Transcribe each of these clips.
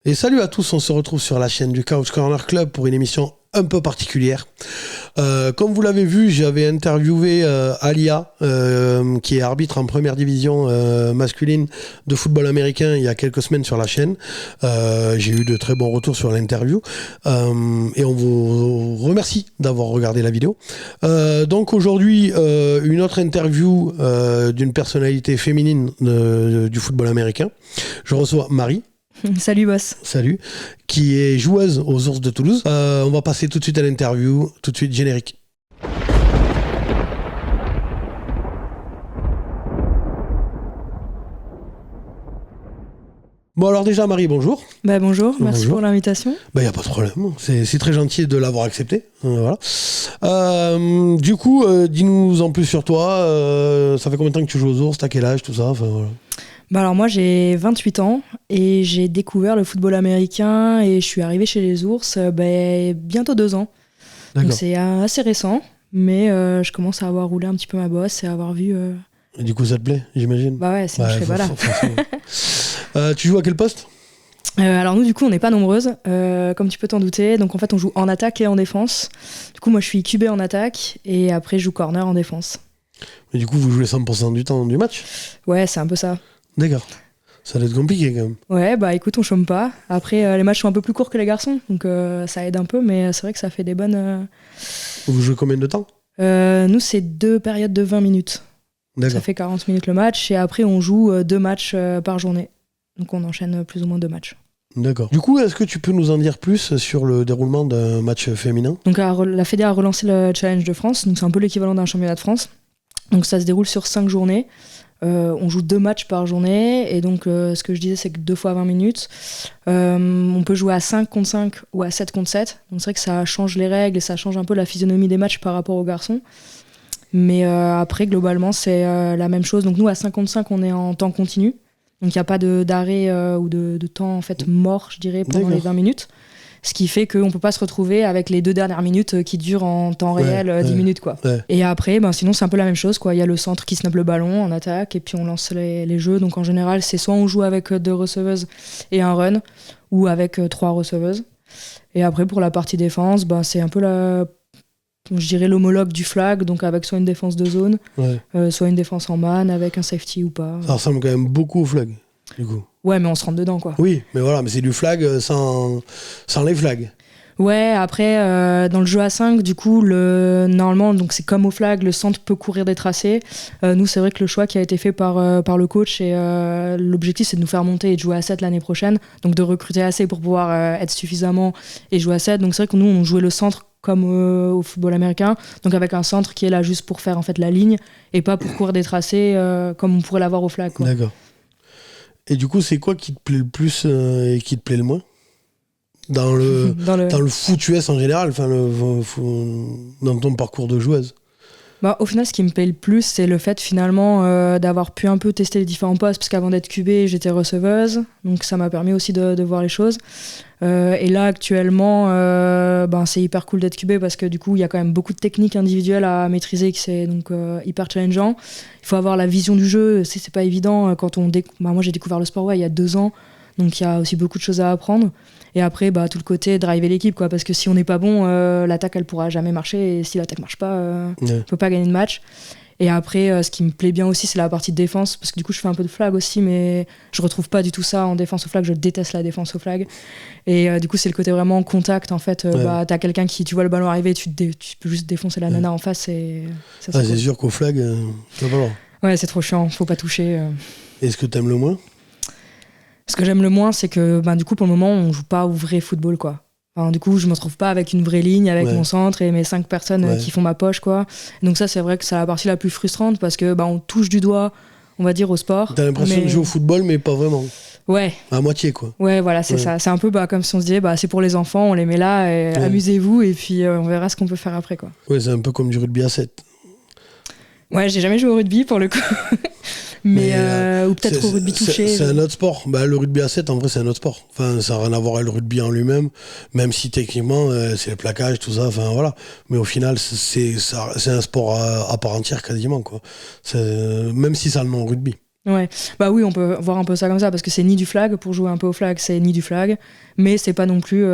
Et salut à tous, on se retrouve sur la chaîne du Couch Corner Club pour une émission un peu particulière. Comme vous l'avez vu, j'avais interviewé Alia, qui est arbitre en première division masculine de football américain il y a quelques semaines sur la chaîne. J'ai eu de très bons retours sur l'interview et on vous remercie d'avoir regardé la vidéo. Donc aujourd'hui, une autre interview d'une personnalité féminine du football américain. Je reçois Marie. Salut boss. Salut. Qui est joueuse aux Ours de Toulouse. On va passer tout de suite à l'interview. Tout de suite, générique. Bon alors déjà Marie, bonjour. Bonjour, merci pour l'invitation. Y a pas de problème, c'est très gentil de l'avoir accepté. Voilà. Du coup, dis-nous en plus sur toi. Ça fait combien de temps que tu joues aux Ours? T'as quel âge, tout ça? Voilà. Alors moi j'ai 28 ans et j'ai découvert le football américain et je suis arrivée chez les Ours bientôt 2 ans. D'accord. Donc c'est assez récent, mais je commence à avoir roulé un petit peu ma bosse et à avoir vu... Et du coup ça te plaît, j'imagine? Bah ouais, sinon je serais pas là. Tu joues à quel poste? Alors nous du coup on n'est pas nombreuses, comme tu peux t'en douter, donc en fait on joue en attaque et en défense. Du coup moi je suis QB en attaque et après je joue corner en défense. Et du coup vous jouez 100% du temps du match? Ouais, c'est un peu ça. D'accord. Ça doit être compliqué quand même. Ouais, écoute, on chôme pas. Après, les matchs sont un peu plus courts que les garçons, donc ça aide un peu, mais c'est vrai que ça fait des bonnes... Vous jouez combien de temps? Nous, c'est 2 périodes de 20 minutes. D'accord. Ça fait 40 minutes le match, et après, on joue 2 matchs par journée. Donc on enchaîne plus ou moins 2 matchs. D'accord. Du coup, est-ce que tu peux nous en dire plus sur le déroulement d'un match féminin? Donc la Fédé a relancé le Challenge de France, donc c'est un peu l'équivalent d'un championnat de France. Donc ça se déroule sur 5 journées. On joue 2 matchs par journée et donc ce que je disais c'est que 2 fois 20 minutes on peut jouer à 5 contre 5 ou à 7 contre 7, donc c'est vrai que ça change les règles et ça change un peu la physionomie des matchs par rapport aux garçons, mais après globalement c'est la même chose. Donc nous à 5 contre 5 on est en temps continu, donc il n'y a pas d'arrêt ou de temps en fait mort je dirais pendant les 20 minutes, ce qui fait qu'on peut pas se retrouver avec les 2 dernières minutes qui durent en temps réel 10 minutes quoi. Ouais. Et après sinon c'est un peu la même chose quoi. Il y a le centre qui snappe le ballon en attaque et puis on lance les jeux, donc en général c'est soit on joue avec 2 receveuses et un run ou avec 3 receveuses, et après pour la partie défense c'est un peu je dirais l'homologue du flag, donc avec soit une défense de zone, soit une défense en man avec un safety ou pas. Ça ressemble quand même beaucoup au flag du coup. Ouais, mais on se rentre dedans, quoi. Oui, mais voilà, mais c'est du flag sans les flags. Ouais, après, dans le jeu à 5, du coup, normalement, donc c'est comme au flag, le centre peut courir des tracés. Nous, c'est vrai que le choix qui a été fait par le coach, et l'objectif, c'est de nous faire monter et de jouer à 7 l'année prochaine, donc de recruter assez pour pouvoir être suffisamment et jouer à 7. Donc c'est vrai que nous, on jouait le centre comme au football américain, donc avec un centre qui est là juste pour faire en fait la ligne et pas pour courir des tracés comme on pourrait l'avoir au flag, quoi. D'accord. Et du coup, c'est quoi qui te plaît le plus et qui te plaît le moins dans le foot US en général, dans ton parcours de joueuse? Au final, ce qui me plaît le plus, c'est le fait finalement d'avoir pu un peu tester les différents postes, parce qu'avant d'être QB, j'étais receveuse, donc ça m'a permis aussi de voir les choses. Et là, actuellement, c'est hyper cool d'être QB parce que du coup, il y a quand même beaucoup de techniques individuelles à maîtriser, qui c'est donc hyper challengeant. Il faut avoir la vision du jeu, c'est pas évident quand moi, j'ai découvert le sport il y a 2 ans, donc il y a aussi beaucoup de choses à apprendre. Et après, tout le côté driver l'équipe, quoi, parce que si on n'est pas bon, l'attaque elle pourra jamais marcher, et si l'attaque marche pas, on peut pas gagner de match. Et après, ce qui me plaît bien aussi, c'est la partie de défense, parce que du coup, je fais un peu de flag aussi, mais je retrouve pas du tout ça en défense au flag. Je déteste la défense au flag. Et du coup, c'est le côté vraiment contact, en fait. T'as quelqu'un qui, tu vois le ballon arriver, tu peux juste défoncer la nana en face. Et ça, c'est cool. sûr qu'au flag, tu vas pas loin. Ouais, c'est trop chiant, faut pas toucher. Et ce que t'aimes le moins? Ce que j'aime le moins, c'est que du coup, pour le moment, on joue pas au vrai football, quoi. Enfin, du coup, je me retrouve pas avec une vraie ligne, avec mon centre et mes 5 personnes qui font ma poche, quoi. Donc ça, c'est vrai que c'est la partie la plus frustrante parce que on touche du doigt, on va dire, au sport. T'as l'impression de jouer au football, mais pas vraiment. Ouais. À moitié, quoi. Ouais, voilà, c'est ça. C'est un peu comme si on se disait, c'est pour les enfants, on les met là, et amusez-vous, et puis on verra ce qu'on peut faire après, quoi. Ouais, c'est un peu comme du rugby à 7. Ouais, j'ai jamais joué au rugby, pour le coup. Mais ou peut-être au rugby touché. C'est un autre sport. Le rugby à 7, en vrai, c'est un autre sport. Enfin, ça n'a rien à voir avec le rugby en lui-même, même si techniquement, c'est le plaquage, tout ça. Enfin, voilà. Mais au final, c'est un sport à part entière, quasiment, quoi. Même si ça a le nom rugby. Ouais, bah oui, on peut voir un peu ça comme ça, parce que c'est ni du flag, pour jouer un peu au flag, c'est ni du flag, mais c'est pas non plus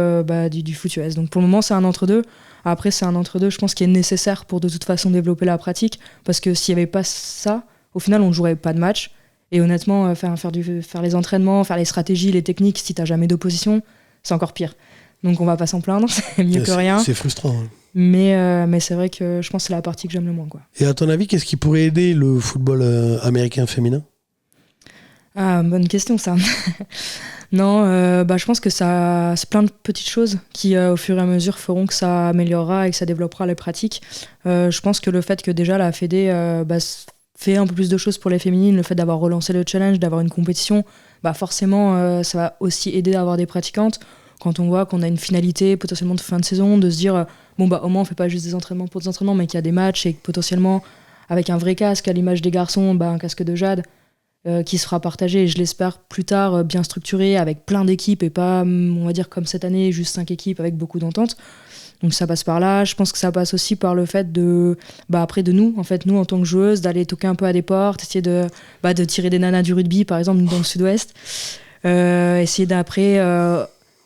du foot US. Donc pour le moment, c'est un entre-deux. Après, c'est un entre-deux, je pense, qui est nécessaire pour de toute façon développer la pratique, parce que s'il y avait pas ça, au final, on ne jouerait pas de match. Et honnêtement, faire les entraînements, faire les stratégies, les techniques, si t'as jamais d'opposition, c'est encore pire. Donc on va pas s'en plaindre, c'est mieux que rien. C'est frustrant. Hein. Mais c'est vrai que je pense que c'est la partie que j'aime le moins, quoi. Et à ton avis, qu'est-ce qui pourrait aider le football américain féminin ? Ah, bonne question ça. Non, je pense que c'est plein de petites choses qui, au fur et à mesure, feront que ça améliorera et que ça développera les pratiques. Je pense que le fait que déjà la Fédé fait un peu plus de choses pour les féminines, le fait d'avoir relancé le challenge, d'avoir une compétition, forcément, ça va aussi aider à avoir des pratiquantes. Quand on voit qu'on a une finalité potentiellement de fin de saison, de se dire au moins on fait pas juste des entraînements pour des entraînements, mais qu'il y a des matchs et que potentiellement avec un vrai casque à l'image des garçons, un casque de jade qui sera partagé, et je l'espère plus tard bien structuré avec plein d'équipes et pas, on va dire comme cette année, juste 5 équipes avec beaucoup d'entente. Donc ça passe par là. Je pense que ça passe aussi par le fait après de nous en tant que joueuses, d'aller toquer un peu à des portes, essayer de tirer des nanas du rugby par exemple dans le sud-ouest, essayer d'après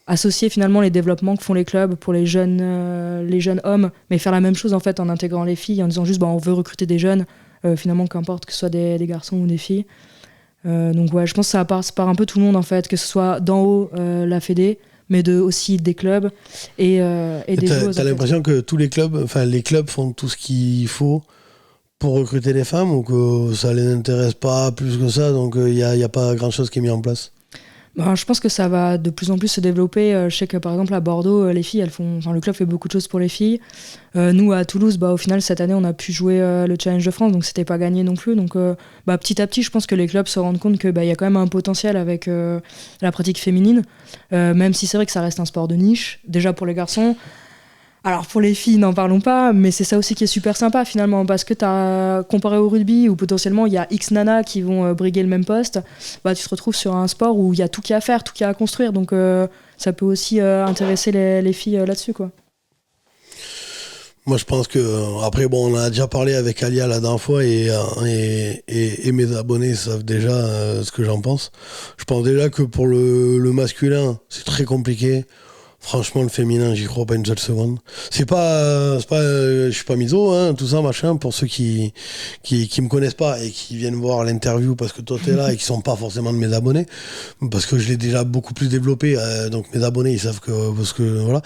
associer finalement les développements que font les clubs pour les jeunes hommes, mais faire la même chose en fait en intégrant les filles, en disant juste on veut recruter des jeunes, finalement qu'importe que ce soit des garçons ou des filles. Donc ouais, je pense que ça passe par un peu tout le monde en fait, que ce soit d'en haut la Fédé, mais aussi des clubs et des joueuses. T'as l'impression que tous les clubs font tout ce qu'il faut pour recruter les femmes, ou que ça les intéresse pas plus que ça, donc il y a pas grand chose qui est mis en place? Je pense que ça va de plus en plus se développer. Je sais que par exemple à Bordeaux, les filles, le club fait beaucoup de choses pour les filles. Nous à Toulouse, au final cette année on a pu jouer le Challenge de France, donc c'était pas gagné non plus. Donc petit à petit, je pense que les clubs se rendent compte que y a quand même un potentiel avec la pratique féminine, même si c'est vrai que ça reste un sport de niche déjà pour les garçons. Alors pour les filles, n'en parlons pas, mais c'est ça aussi qui est super sympa finalement, parce que t'as comparé au rugby où potentiellement il y a X nanas qui vont briguer le même poste, tu te retrouves sur un sport où il y a tout qui à faire, tout qui à construire, donc ça peut aussi intéresser les filles là-dessus, quoi. Moi je pense que, après on a déjà parlé avec Alia la dernière fois, et mes abonnés savent déjà ce que j'en pense. Je pense déjà que pour le masculin c'est très compliqué. Franchement, le féminin, j'y crois pas une seule seconde. C'est pas, je suis pas miso, hein, tout ça, machin, pour ceux qui me connaissent pas et qui viennent voir l'interview parce que toi t'es là et qui sont pas forcément de mes abonnés, parce que je l'ai déjà beaucoup plus développé, donc mes abonnés, ils savent parce que, voilà.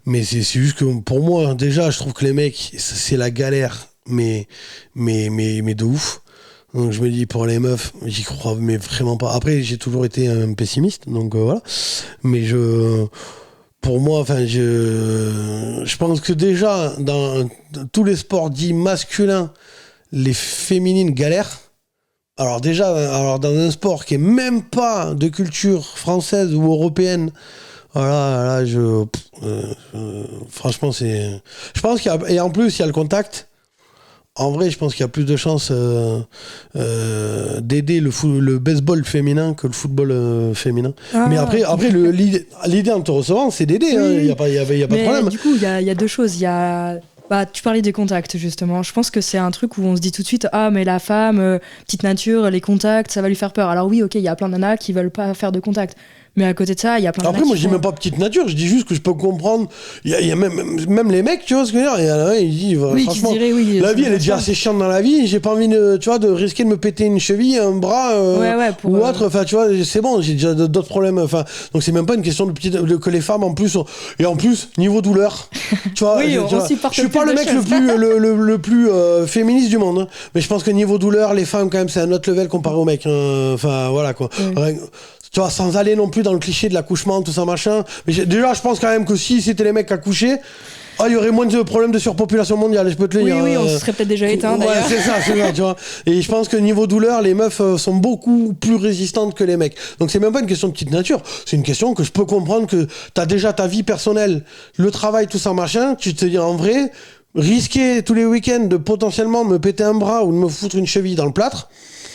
Mais c'est juste que, pour moi, déjà, je trouve que les mecs, c'est la galère, mais de ouf. Donc je me dis, pour les meufs, j'y crois, mais vraiment pas. Après, j'ai toujours été un pessimiste, donc voilà. Mais pour moi, je pense que déjà, dans tous les sports dits masculins, les féminines galèrent. Alors dans un sport qui est même pas de culture française ou européenne, voilà, là, franchement, c'est... Je pense et en plus, il y a le contact. En vrai, je pense qu'il y a plus de chances d'aider le baseball féminin que le football féminin. Mais après l'idée en te recevant, c'est d'aider. Il n'y a pas de problème. Du coup, il y a deux choses. Tu parlais des contacts, justement. Je pense que c'est un truc où on se dit tout de suite, mais la femme, petite nature, les contacts, ça va lui faire peur. Alors oui, ok, il y a plein de nanas qui veulent pas faire de contacts. Mais à côté de ça, il y a plein de... Après, moi, je dis même pas petite nature, je dis juste que je peux comprendre. Il y a même les mecs, tu vois ce que je veux dire. Il y en a un, il dit, franchement, la vie, elle est déjà assez chiante dans la vie. J'ai pas envie de risquer de me péter une cheville, un bras, ou autre. Enfin, tu vois, c'est bon, j'ai déjà d'autres problèmes. Enfin, donc c'est même pas une question que les femmes, en plus, et en plus, niveau douleur. Tu vois, je suis pas le mec le plus féministe du monde, hein, mais je pense que niveau douleur, les femmes, quand même, c'est un autre level comparé aux mecs. Enfin, voilà, quoi. Tu vois, sans aller non plus dans le cliché de l'accouchement, tout ça, machin. Mais déjà, je pense quand même que si c'était les mecs accouchés, il y aurait moins de problèmes de surpopulation mondiale, je peux te le dire. Oui, on se serait peut-être déjà éteint, d'ailleurs. Ouais, c'est ça, tu vois. Et je pense que niveau douleur, les meufs sont beaucoup plus résistantes que les mecs. Donc c'est même pas une question de petite nature. C'est une question que je peux comprendre que t'as déjà ta vie personnelle, le travail, tout ça, machin. Tu te dis, en vrai, risquer tous les week-ends de potentiellement me péter un bras ou de me foutre une cheville dans le plâtre,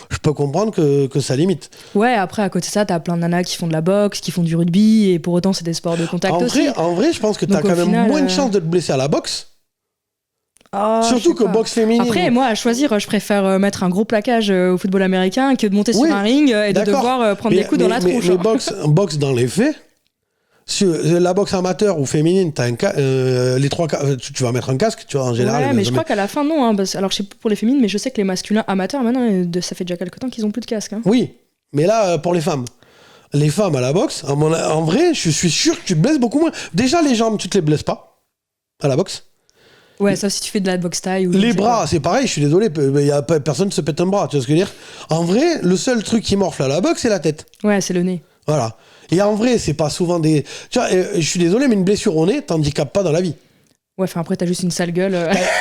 je peux comprendre que ça limite. Ouais, après, à côté de ça, t'as plein de nanas qui font de la boxe, qui font du rugby, et pour autant, c'est des sports de contact aussi. En vrai, je pense que t'as quand même moins de chances de te blesser à la boxe Surtout que boxe féminine. Après, moi, à choisir, je préfère mettre un gros plaquage au football américain que de monter sur un ring et de devoir prendre des coups dans la tronche. Mais boxe dans les faits, sur la boxe amateur ou féminine, t'as les trois, tu vas mettre un casque, tu vois, en général. Ouais, mais je crois qu'à la fin, non. Hein, alors, je sais pas pour les féminines, mais je sais que les masculins amateurs, maintenant, ça fait déjà quelques temps qu'ils ont plus de casque. Hein. Oui, mais là, pour les femmes. Les femmes à la boxe, en vrai, je suis sûr que tu te blesses beaucoup moins. Déjà, les jambes, tu te les blesses pas à la boxe. Ouais, ça, si tu fais de la boxe taille. Ou les bras, c'est pareil, je suis désolé, personne ne se pète un bras, tu vois ce que je veux dire. En vrai, le seul truc qui morfle à la boxe, c'est la tête. Ouais, c'est le nez. Voilà. Et en vrai, c'est pas souvent des... Tu vois, je suis désolé, mais une blessure au nez t'handicape pas dans la vie. Ouais, enfin après, t'as juste une sale gueule.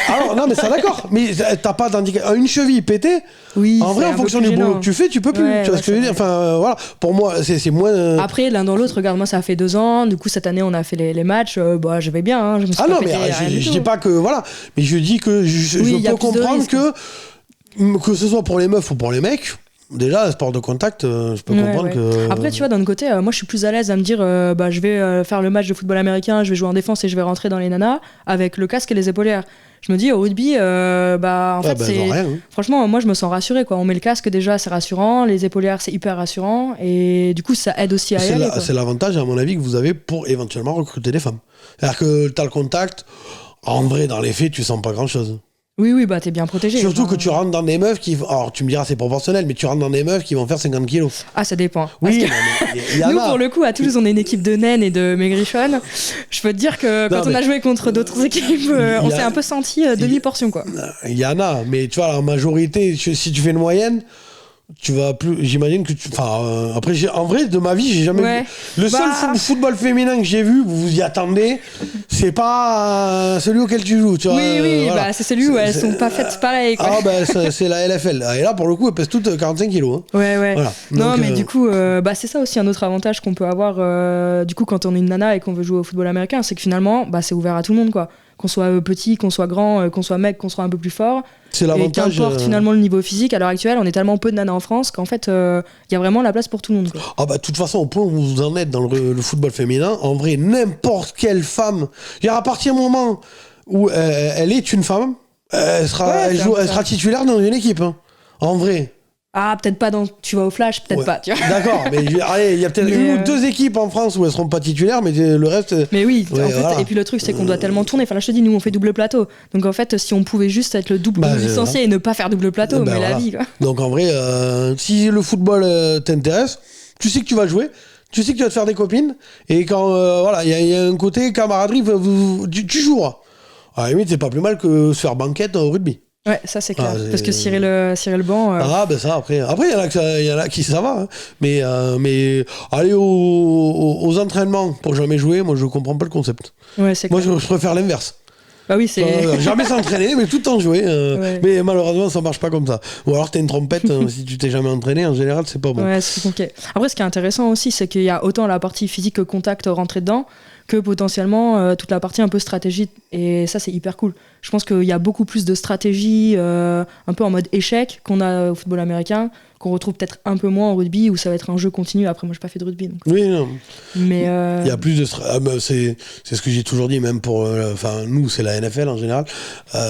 Alors, non, mais ça d'accord. Mais t'as pas d'handicap. Une cheville pétée, oui, en vrai, en fonction du boulot que tu fais, tu peux plus. Ouais, tu vois ce que je veux dire. Enfin, voilà. Pour moi, c'est moins... Après, l'un dans l'autre, regarde, moi, ça fait 2 ans. Du coup, cette année, on a fait les matchs. Je vais bien. Hein, je me suis non, mais je dis pas que... Voilà. Mais je dis que je peux comprendre que ce soit pour les meufs ou pour les mecs... Déjà, sport de contact, je peux comprendre que... Après, tu vois, d'un côté, moi, je suis plus à l'aise à me dire, je vais faire le match de football américain, je vais jouer en défense et je vais rentrer dans les nanas avec le casque et les épaulières. Je me dis, au rugby, c'est... Rien, hein. Franchement, moi, je me sens rassurée, quoi. On met le casque, déjà, c'est rassurant. Les épaulières, c'est hyper rassurant. Et du coup, ça aide aussi à y aller, quoi. C'est l'avantage, à mon avis, que vous avez pour éventuellement recruter des femmes. C'est-à-dire que t'as le contact, en vrai, dans les faits, tu sens pas grand-chose. Oui, t'es bien protégé. Surtout que tu rentres dans des meufs qui... Alors, tu me diras, c'est proportionnel, mais tu rentres dans des meufs qui vont faire 50 kilos. Ah, ça dépend. Oui, nous, pour le coup, à Toulouse, on est une équipe de naines et de maigrichonnes. Je peux te dire que quand on a joué contre d'autres équipes, on s'est un peu senti demi-portion, quoi. Il y en a, mais tu vois, la majorité, si tu fais une moyenne... Tu vas plus, j'imagine que après en vrai de ma vie j'ai jamais vu le seul football féminin que j'ai vu, vous y attendez, c'est pas celui auquel tu joues, tu vois. Oui, voilà. C'est celui où elles sont pas faites pareil, quoi. C'est la LFL et là pour le coup elles pèsent toutes 45 kilos hein. Ouais voilà. Non mais du coup c'est ça aussi un autre avantage qu'on peut avoir du coup quand on est une nana et qu'on veut jouer au football américain, c'est que finalement c'est ouvert à tout le monde, quoi. Qu'on soit petit, qu'on soit grand, qu'on soit mec, qu'on soit un peu plus fort. C'est l'avantage. Et qu'importe finalement le niveau physique, à l'heure actuelle, on est tellement peu de nanas en France qu'en fait, il y a vraiment la place pour tout le monde, quoi. De toute façon, au point où vous en êtes dans le football féminin, en vrai, n'importe quelle femme, à partir du moment où elle est une femme, elle sera titulaire dans une équipe. Hein. En vrai. Ah, peut-être pas tu vas au flash, peut-être pas, tu vois. D'accord, mais il y a peut-être une ou deux équipes en France où elles seront pas titulaires, mais le reste... Mais oui, en fait, voilà. Et puis le truc, c'est qu'on doit tellement tourner. Enfin là, je te dis, nous, on fait double plateau. Donc en fait, si on pouvait juste être le double licencié et ne pas faire double plateau, mais la vie, quoi. Donc en vrai, si le football t'intéresse, tu sais que tu vas jouer, tu sais que tu vas te faire des copines, et quand, il y a un côté camaraderie, tu joueras. À la limite, c'est pas plus mal que se faire banquette au rugby. Ouais, ça c'est clair. Parce que cirer le banc. Ça après il y en a qui ça va. Hein. Mais aller aux entraînements pour jamais jouer, moi je comprends pas le concept. Ouais, c'est moi clair. je préfère l'inverse. Bah oui, c'est. Jamais s'entraîner, mais tout le temps jouer. Mais malheureusement, ça marche pas comme ça. Ou alors t'as une trompette, si tu t'es jamais entraîné, en général, c'est pas bon. Ouais, c'est compliqué. Après, ce qui est intéressant aussi, c'est qu'il y a autant la partie physique que contact rentré dedans, que potentiellement toute la partie un peu stratégie. Et ça, c'est hyper cool. Je pense qu'il y a beaucoup plus de stratégie un peu en mode échec qu'on a au football américain, qu'on retrouve peut-être un peu moins au rugby, où ça va être un jeu continu. Après, moi, j'ai pas fait de rugby. Donc... Oui, non. Mais il y a plus de c'est ce que j'ai toujours dit, même pour nous, c'est la NFL en général.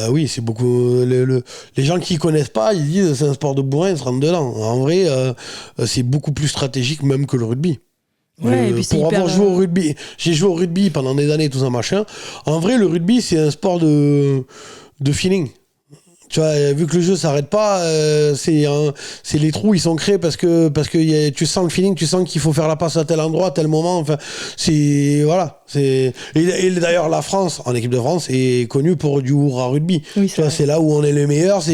Oui, c'est beaucoup les gens qui connaissent pas, ils disent c'est un sport de bourrin, ils se rentrent dedans. En vrai, c'est beaucoup plus stratégique même que le rugby. Ouais, et puis pour avoir joué au rugby, j'ai joué au rugby pendant des années, tout ça machin. En vrai, le rugby, c'est un sport de feeling. Tu vois, vu que le jeu s'arrête pas, c'est les trous, ils sont créés parce que tu sens le feeling, tu sens qu'il faut faire la passe à tel endroit, à tel moment. Enfin, c'est voilà. Et d'ailleurs, la France, en équipe de France, est connue pour du hurrah rugby. Oui, tu vois, c'est là où on est les meilleurs.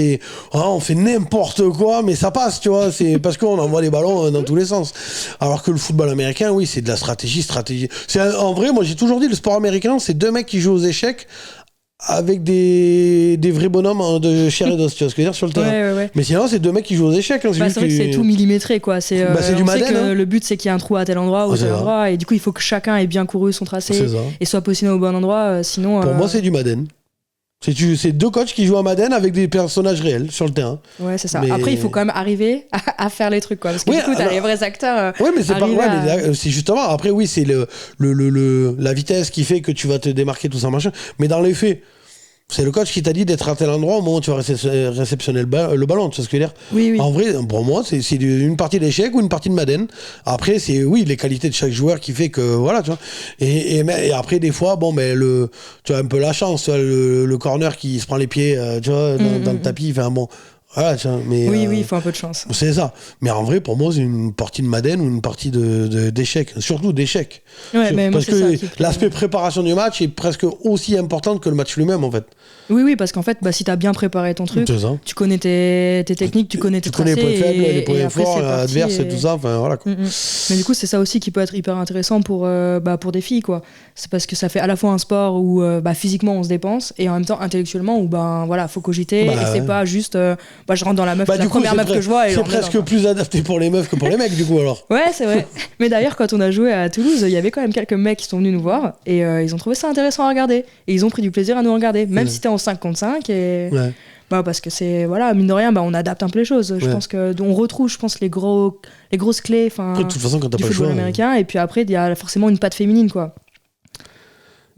On fait n'importe quoi, mais ça passe. Tu vois, c'est parce qu'on envoie des ballons dans tous les sens. Alors que le football américain, oui, c'est de la stratégie. En vrai, moi, j'ai toujours dit, le sport américain, c'est deux mecs qui jouent aux échecs avec des vrais bonhommes de chair et d'os, tu vois ce que je veux dire, sur le terrain. Ouais. Mais sinon, c'est deux mecs qui jouent aux échecs. Hein, c'est vrai que c'est tout millimétré, quoi. C'est du Madden. Hein. Le but, c'est qu'il y ait un trou à tel endroit ou tel endroit, et du coup, il faut que chacun ait bien couru son tracé et soit positionné au bon endroit. Sinon. Pour moi, c'est du Madden. C'est deux coachs qui jouent à Madden avec des personnages réels sur le terrain. Ouais, c'est ça. Mais... Après, il faut quand même arriver à faire les trucs, quoi. Parce que du coup, t'as les vrais acteurs. Ouais, mais c'est pas. Mais c'est justement. Après, oui, c'est la vitesse qui fait que tu vas te démarquer, tout ça, machin. Mais dans les faits. C'est le coach qui t'a dit d'être à tel endroit au moment où tu vas réceptionner le ballon, tu vois ce que je veux dire? Oui. En vrai, pour moi, c'est une partie d'échec ou une partie de Madden. Après, c'est les qualités de chaque joueur qui fait que voilà, tu vois. Et après, des fois, tu as un peu la chance, tu vois, le corner qui se prend les pieds, tu vois, dans le tapis, enfin bon. Voilà, tiens, mais, oui, il faut un peu de chance. C'est ça. Mais en vrai, pour moi, c'est une partie de Madden ou une partie d'échec. Surtout d'échec. Ouais, mais parce que l'aspect préparation du match est presque aussi important que le match lui-même, en fait. Oui, parce qu'en fait, si tu as bien préparé ton truc, tu connais tes techniques, tu connais tes tracés. Tu connais les points faibles, les points forts, l'adverse et tout ça. Enfin, voilà, quoi. Mais du coup, c'est ça aussi qui peut être hyper intéressant pour des filles, quoi. C'est parce que ça fait à la fois un sport où physiquement on se dépense et en même temps intellectuellement où faut cogiter et c'est pas juste je rentre dans la meuf, la première meuf que je vois. C'est presque plus adapté pour les meufs que pour les mecs, du coup, alors. Ouais, c'est vrai. Mais d'ailleurs, quand on a joué à Toulouse, il y avait quand même quelques mecs qui sont venus nous voir et ils ont trouvé ça intéressant à regarder. Et ils ont pris du plaisir à nous regarder, même si c'était en 5 contre 5. Et... Ouais. Parce que c'est, mine de rien, on adapte un peu les choses. Je pense qu'on retrouve, les grosses clés de toute façon, quand t'as du pas football le choix, américain. Et puis après, il y a forcément une patte féminine, quoi.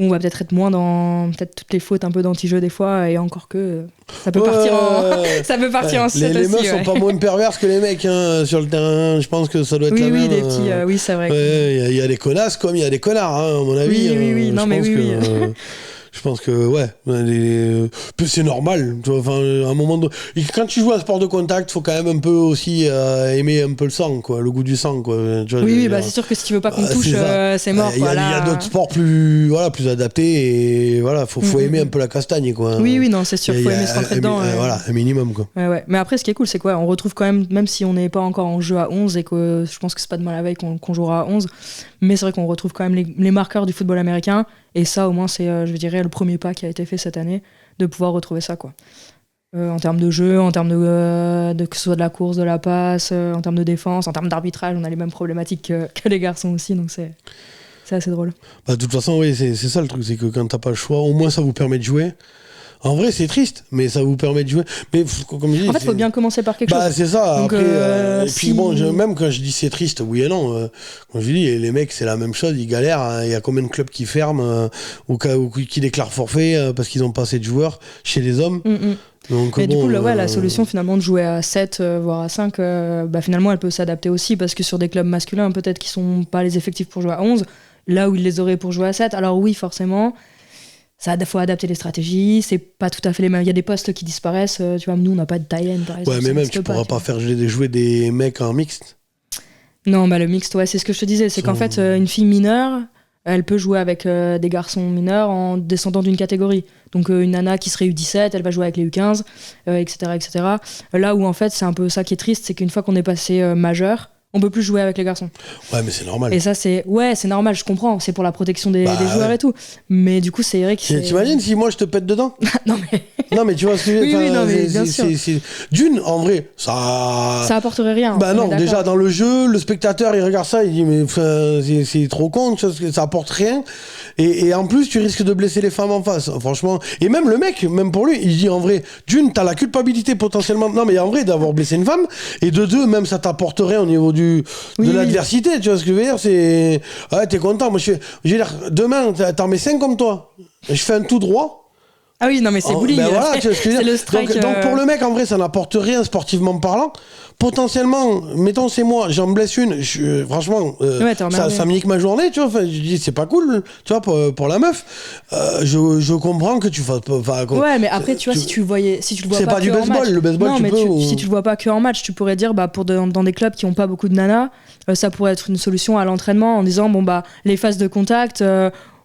On va peut-être être moins dans toutes les fautes un peu d'anti-jeu des fois, et encore que ça peut partir en sucette aussi. Les meufs sont pas moins perverses que les mecs sur le terrain. Je pense que ça doit être la même. Des petits, oui, c'est vrai. Il y a des connasses comme il y a des connards, à mon avis. Oui. Non, mais oui. Je pense que c'est normal, tu vois, à un moment quand tu joues à un sport de contact, faut quand même un peu aussi aimer un peu le sang, quoi, le goût du sang, quoi, tu vois, c'est sûr que si tu veux pas qu'on touche, c'est mort, il y a d'autres sports plus adaptés et voilà, faut aimer un peu la castagne, quoi. Oui, non, c'est sûr, faut aimer se rentrer dedans, voilà, un minimum, quoi. Ouais. Mais après, ce qui est cool, c'est quoi, on retrouve quand même si on n'est pas encore en jeu à 11 et que je pense que c'est pas demain la veille qu'on jouera à 11, mais c'est vrai qu'on retrouve quand même les marqueurs du football américain. Et ça, au moins, c'est, je dirais, le premier pas qui a été fait cette année, de pouvoir retrouver ça, quoi. En termes de jeu, en termes de que ce soit de la course, de la passe, en termes de défense, en termes d'arbitrage, on a les mêmes problématiques que les garçons aussi, donc c'est assez drôle. De toute façon, oui, c'est ça le truc, c'est que quand t'as pas le choix, au moins ça vous permet de jouer. En vrai, c'est triste, mais ça vous permet de jouer. Mais comme je dis, en fait, il faut bien commencer par quelque chose. C'est ça. Donc, après, et puis même quand je dis c'est triste, oui et non. Quand je dis les mecs, c'est la même chose, ils galèrent. Hein. Il y a combien de clubs qui ferment ou qui déclarent forfait parce qu'ils n'ont pas assez de joueurs chez les hommes. Donc, mais du coup, la solution finalement de jouer à 7, voire à 5, finalement, elle peut s'adapter aussi parce que sur des clubs masculins, peut-être qu'ils sont pas les effectifs pour jouer à 11, là où ils les auraient pour jouer à 7. Alors oui, forcément. Il faut adapter les stratégies, c'est pas tout à fait les mêmes. Il y a des postes qui disparaissent, tu vois, nous on n'a pas de tie-in par exemple. Ouais, mais même tu pourras pas faire jouer des mecs en mixte. Non, le mixte, c'est ce que je te disais, c'est qu'en fait, une fille mineure, elle peut jouer avec des garçons mineurs en descendant d'une catégorie. Donc une nana qui serait U17, elle va jouer avec les U15, etc. Là où en fait, c'est un peu ça qui est triste, c'est qu'une fois qu'on est passé majeur, on peut plus jouer avec les garçons. Ouais, mais c'est normal. Et ça, c'est normal, je comprends. C'est pour la protection des joueurs et tout. Mais du coup, c'est vrai que c'est... T'imagines si moi je te pète dedans? Non, mais tu vois ce que je veux dire. Oui, non, mais bien sûr. D'une, en vrai, ça apporterait rien. Non, déjà dans le jeu, le spectateur il regarde ça, il dit mais c'est trop con, ça apporte rien. Et en plus, tu risques de blesser les femmes en face, franchement. Et même le mec, même pour lui, il dit en vrai, d'une, t'as la culpabilité potentiellement, non mais en vrai, d'avoir blessé une femme, et de deux, même ça t'apporterait au niveau de l'adversité, tu vois ce que je veux dire, c'est... Ouais, t'es content, moi je veux dire, demain, t'en mets 5 comme toi, je fais un tout droit. Ah oui, non mais c'est bullying, voilà, c'est le strike. Donc pour le mec, en vrai, ça n'apporte rien sportivement parlant. Potentiellement, mettons c'est moi, j'en blesse une, franchement, ça me nique ma journée, tu vois. Enfin, je dis c'est pas cool, tu vois, pour la meuf. Je comprends que tu fasses pas. Ouais, mais après, tu vois, si tu le vois c'est pas du baseball, match, le baseball, non, tu peux. Si tu le vois pas que en match, tu pourrais dire, dans des clubs qui ont pas beaucoup de nanas, ça pourrait être une solution à l'entraînement en disant, les phases de contact.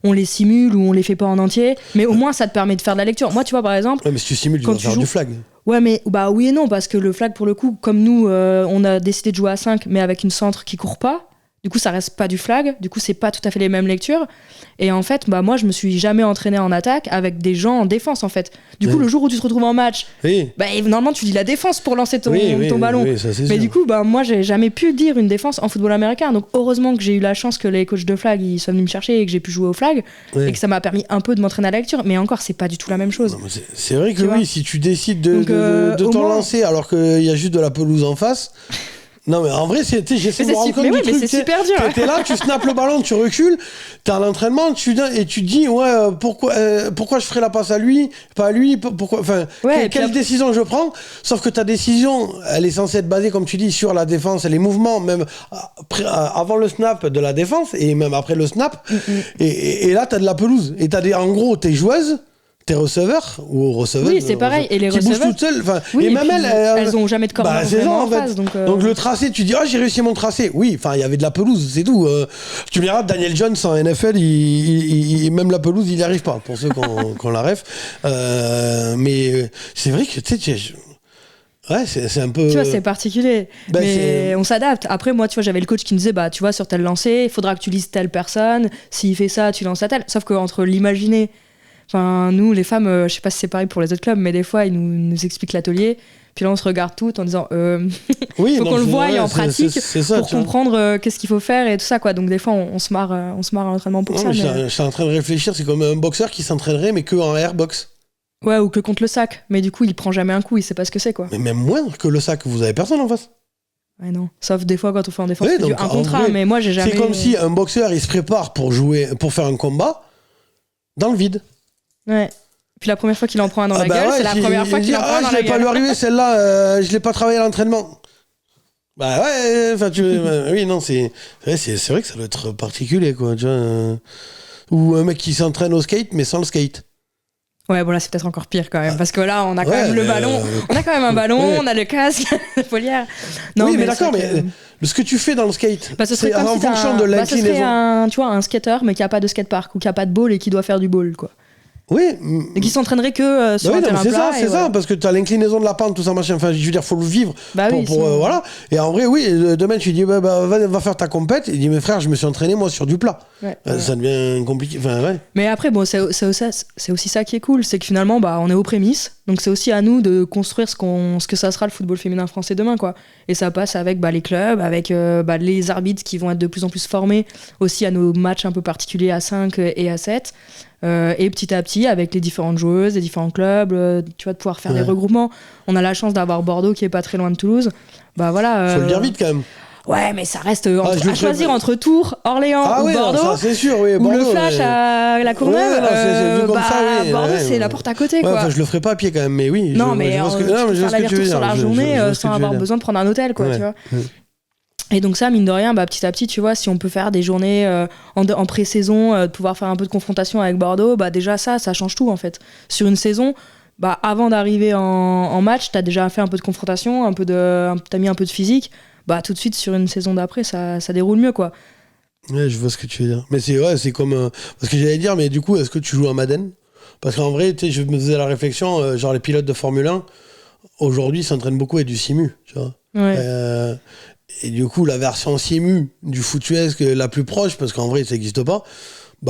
On les simule ou on les fait pas en entier, mais au moins ça te permet de faire de la lecture. Moi, tu vois, par exemple. Ouais, mais si tu simules, tu vas faire du flag. Ouais, mais oui et non, parce que le flag, pour le coup, comme nous, on a décidé de jouer à 5, mais avec une centre qui court pas. Du coup, ça reste pas du flag. Du coup, c'est pas tout à fait les mêmes lectures. Et en fait, moi, je me suis jamais entraîné en attaque avec des gens en défense, en fait. Du coup, le jour où tu te retrouves en match, normalement, tu dis la défense pour lancer ton ballon. Oui, ça, c'est mais sûr. Du coup, moi, j'ai jamais pu dire une défense en football américain. Donc, heureusement que j'ai eu la chance que les coachs de flag, ils sont venus me chercher et que j'ai pu jouer au flag. Et que ça m'a permis un peu de m'entraîner à la lecture. Mais encore, c'est pas du tout la même chose. Non, c'est vrai que si tu décides de t'en lancer alors qu'il y a juste de la pelouse en face... Non, mais en vrai, j'essaie de me rendre compte du truc. Mais c'est super dur. T'es là, tu snaps le ballon, tu recules, t'es à l'entraînement, et tu te dis, pourquoi je ferais la passe à lui, pas à lui, pourquoi, enfin, quelle décision je prends? Sauf que ta décision, elle est censée être basée, comme tu dis, sur la défense et les mouvements, même avant le snap de la défense, et même après le snap. Et là, t'as de la pelouse. Et en gros, tes joueuses, tes receveurs ou receveuses. Oui, c'est pareil. Et les qui receveuses. bougent toutes seules. Oui, et même elles ont jamais de corner vraiment en face. Donc le tracé, tu dis, j'ai réussi mon tracé. Oui, enfin, il y avait de la pelouse, c'est tout. Tu me diras, Daniel Jones en NFL, même la pelouse, il n'y arrive pas, pour ceux qui ont la ref. Mais c'est vrai que, tu sais, ouais, c'est un peu. Tu vois, c'est particulier. Mais on s'adapte. Après, moi, tu vois, j'avais le coach qui me disait, tu vois, sur tel lancer, il faudra que tu lises telle personne. S'il fait ça, tu lances à telle. Sauf qu'entre l'imaginer. Enfin, nous, les femmes, je sais pas si c'est pareil pour les autres clubs, mais des fois, ils nous expliquent l'atelier. Puis là, on se regarde toutes en disant, oui, faut qu'on le voie en pratique c'est ça, pour comprendre qu'est-ce qu'il faut faire et tout ça, quoi. Donc des fois, on se marre à l'entraînement pour ça. Je suis en train de réfléchir, c'est comme un boxeur qui s'entraînerait, mais que en airbox. Ouais, ou que contre le sac. Mais du coup, il prend jamais un coup, il sait pas ce que c'est, quoi. Mais même moins que le sac, vous avez personne en face. Ouais, non. Sauf des fois quand on fait en défense, un contre un, mais moi, j'ai jamais. C'est comme si un boxeur, il se prépare pour faire un combat dans le vide. Ouais. Puis la première fois qu'il en prend un dans la gueule, c'est la première fois qu'il en prend un dans la gueule. Je l'ai pas lui arrivé celle-là, je l'ai pas travaillé à l'entraînement. Bah ouais, enfin oui, non, c'est vrai que ça doit être particulier, quoi, tu vois. Ou un mec qui s'entraîne au skate mais sans le skate. Ouais, bon là c'est peut-être encore pire quand même, parce que là on a quand même le ballon, on a quand même un ballon, on a le casque, la folière. Non, oui, mais d'accord, mais ce que tu fais dans le skate, c'est en fonction de l'inclinaison. Ce serait tu vois, un skater mais qui a pas de skatepark ou qui a pas de ball et qui doit faire du ball, quoi. Oui. Et qui s'entraînerait que sur un terrain plat. C'est ça, parce que tu as l'inclinaison de la pente, tout ça, machin. Enfin, je veux dire, faut le vivre. Voilà. Et en vrai, oui, demain, tu dis, va faire ta compète. Il dit, mais frère, je me suis entraîné, moi, sur du plat. Ouais, ça devient compliqué. Enfin, ouais. Mais après, bon, c'est aussi ça qui est cool, c'est que finalement, on est aux prémices. Donc, c'est aussi à nous de construire ce que ça sera le football féminin français demain, quoi. Et ça passe avec les clubs, avec les arbitres qui vont être de plus en plus formés, aussi à nos matchs un peu particuliers à 5 et à 7. Et petit à petit, avec les différentes joueuses, les différents clubs, tu vois, de pouvoir faire des regroupements. On a la chance d'avoir Bordeaux qui est pas très loin de Toulouse. Voilà. Faut le dire vite quand même. Ouais, mais ça reste à choisir entre Tours, Orléans ou Bordeaux. Non, ça, c'est sûr, oui. Ou le Flash à la Courneuve. Bordeaux, c'est la porte à côté, quoi. Je le ferai pas à pied quand même, mais oui. Non, mais tu peux faire l'aller-retour sur la journée sans avoir besoin de prendre un hôtel, quoi, tu vois. Et donc ça, mine de rien, petit à petit, tu vois, si on peut faire des journées en pré-saison, de pouvoir faire un peu de confrontation avec Bordeaux, déjà ça change tout, en fait. Sur une saison, avant d'arriver en match, t'as déjà fait un peu de confrontation, t'as mis un peu de physique, tout de suite, sur une saison d'après, ça déroule mieux, quoi. Ouais, je vois ce que tu veux dire. Mais c'est comme... parce que j'allais dire, mais du coup, est-ce que tu joues à Madden ? Parce qu'en vrai, tu sais, je me faisais la réflexion, genre les pilotes de Formule 1, aujourd'hui, s'entraînent beaucoup avec du simu, tu vois. Ouais. Et du coup, la version simu du foot-US la plus proche, parce qu'en vrai, ça n'existe pas,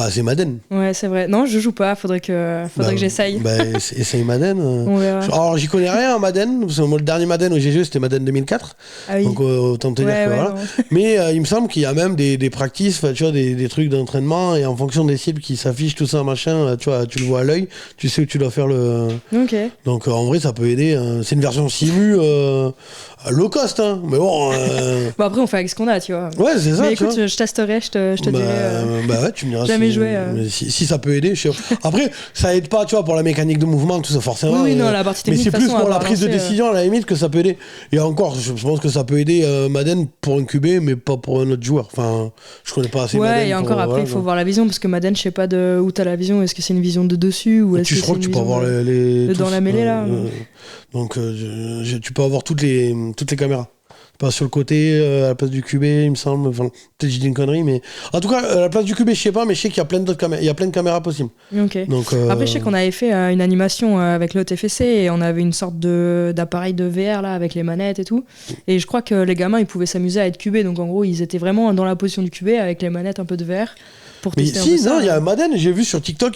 c'est Madden. Ouais, c'est vrai. Non, je joue pas, faudrait que j'essaye. Essaye Madden. On verra. Alors, j'y connais rien en Madden, parce que moi, le dernier Madden où j'ai joué, c'était Madden 2004. Ah oui. Donc, autant te dire que voilà. Mais il me semble qu'il y a même des practices, tu vois, des trucs d'entraînement, et en fonction des cibles qui s'affichent, tout ça, machin, tu vois, tu le vois à l'œil, tu sais où tu dois faire le... Ok. Donc, en vrai, ça peut aider. C'est une version simu low cost, hein. Mais bon... après, on fait avec ce qu'on a, tu vois. Ouais, c'est ça. Mais écoute, je testerai, je te dirai. Ouais, tu me diras jamais joué. Si ça peut aider. Après, ça aide pas, tu vois, pour la mécanique de mouvement, tout ça, forcément. Oui, non, la partie technique. Mais c'est plus pour la prise de décision, à la limite, que ça peut aider. Et encore, je pense que ça peut aider Madden pour un QB, mais pas pour un autre joueur. Enfin, je connais pas assez Madden. Ouais, et encore après, il faut voir la vision, parce que Madden, je sais pas où t'as la vision. Est-ce que c'est une vision de dessus ou est-ce que c'est une vision. Je crois que tu peux avoir les dans la mêlée, là. Donc, tu peux avoir toutes les caméras. Pas sur le côté, à la place du QB, il me semble. Enfin, peut-être j'ai dit une connerie, mais en tout cas, à la place du QB, je sais pas, mais je sais qu'il y a plein d'autres caméras. Il y a plein de caméras possibles. Ok. Donc, après, je sais qu'on avait fait une animation avec l'OTFC et on avait une sorte d'appareil de VR là avec les manettes et tout. Et je crois que les gamins, ils pouvaient s'amuser à être QB. Donc en gros, ils étaient vraiment dans la position du QB avec les manettes un peu de VR. Mais si, non, il y a Madden, j'ai vu sur TikTok,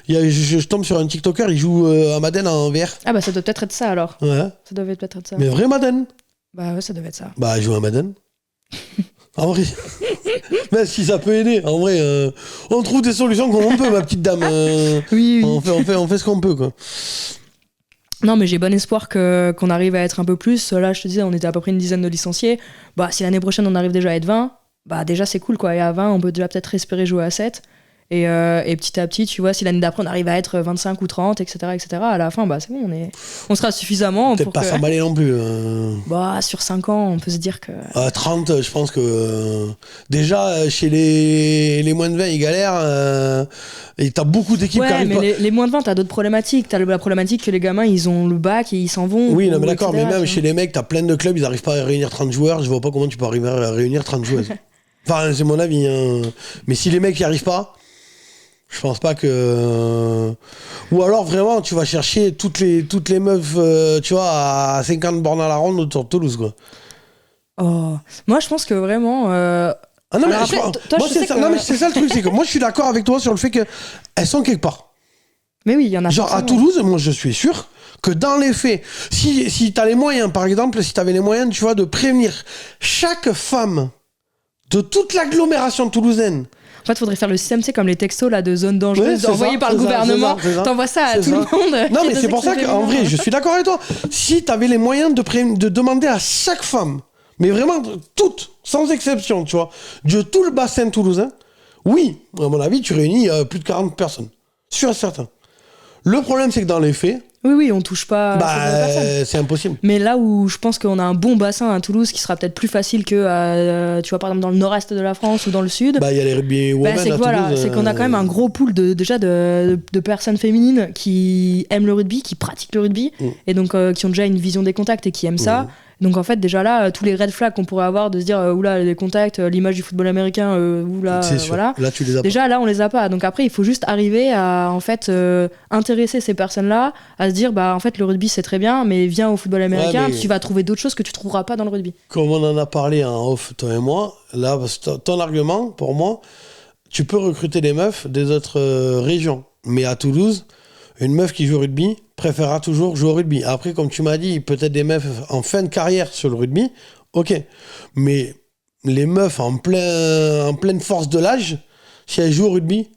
je tombe sur un TikToker, il joue à Madden en VR. Ah ça doit peut-être être ça alors. Ouais. Ça devait peut-être être ça. Mais vrai Madden. Ouais, ça devait être ça. Il joue à Madden. En vrai. Mais si ça peut aider, en vrai, on trouve des solutions comme on peut, ma petite dame. Oui. On fait ce qu'on peut, quoi. Non, mais j'ai bon espoir qu'on arrive à être un peu plus. Là, je te disais, on était à peu près une dizaine de licenciés. Bah, si l'année prochaine, on arrive déjà à être 20, bah, déjà, c'est cool, quoi. Et à 20, on peut déjà peut-être espérer jouer à 7. Et petit à petit, tu vois, si l'année d'après, on arrive à être 25 ou 30, etc., à la fin, bah, c'est bon, on sera suffisamment peut-être pour pas que... s'emballer non plus. Bah, sur 5 ans, on peut se dire que... 30, je pense que déjà, chez les moins de 20, ils galèrent. Et t'as beaucoup d'équipes qui Ouais, arrivent mais pas. les moins de 20, t'as d'autres problématiques. T'as la problématique que les gamins, ils ont le bac et ils s'en vont. Oui, non, mais d'accord, etc., mais même tu chez les mecs, t'as plein de clubs, ils n'arrivent pas à réunir 30 joueurs. Je vois pas comment tu peux arriver à réunir 30 joueuses. Enfin, c'est mon avis. Hein. Mais si les mecs n'y arrivent pas, je pense pas que. Ou alors vraiment, tu vas chercher toutes les meufs, tu vois, à 50 bornes à la ronde autour de Toulouse, quoi. Oh. Moi, je pense que vraiment. Ah non, mais Alors après, toi, moi, je sais ça, que- non, mais c'est ça le truc, c'est que moi, je suis d'accord avec toi sur le fait qu'elles sont quelque part. Mais oui, il y en a. Genre à forcément. Toulouse, moi, je suis sûr que dans les faits, si t'as les moyens, par exemple, si t'avais les moyens, tu vois, de prévenir chaque femme de toute l'agglomération toulousaine. En fait, il faudrait faire le système, c'est comme les textos là, de zones dangereuses Ouais, envoyés ça, par le c'est ça, gouvernement. c'est ça. T'envoies ça à C'est tout ça. le monde. Non, qui mais est c'est pour ça de qu'en vrai, je suis d'accord avec toi. Si t'avais les moyens de demander à chaque femme, mais vraiment toutes, sans exception, tu vois, de tout le bassin toulousain, oui, à mon avis, tu réunis plus de 40 personnes. Sûr et certain. Le problème, c'est que dans les faits, Oui, on touche pas. ces personnes. c'est impossible. Mais là où je pense qu'on a un bon bassin à Toulouse qui sera peut-être plus facile que, tu vois, par exemple, dans le nord-est de la France ou dans le sud. Bah, il y a les rugby women C'est que à voilà, Toulouse. c'est qu'on a quand même un gros pool de personnes féminines qui aiment le rugby, qui pratiquent le rugby, et donc qui ont déjà une vision des contacts et qui aiment ça. Donc en fait, déjà là, tous les red flags qu'on pourrait avoir de se dire, oula, les contacts, l'image du football américain, oula, C'est sûr. voilà. Là, tu les as Déjà là, on les a pas. Donc après, il faut juste arriver à en fait intéresser ces personnes-là, à se dire, bah en fait, le rugby c'est très bien, mais viens au football américain, mais- tu vas trouver d'autres choses que tu trouveras pas dans le rugby. Comme on en a parlé en off, toi et moi, là, parce que ton argument, pour moi, tu peux recruter des meufs des autres régions. Mais à Toulouse, une meuf qui joue au rugby préférera toujours jouer au rugby. Après, comme tu m'as dit, peut-être des meufs en fin de carrière sur le rugby, ok. Mais les meufs en pleine force de l'âge, si elles jouent au rugby,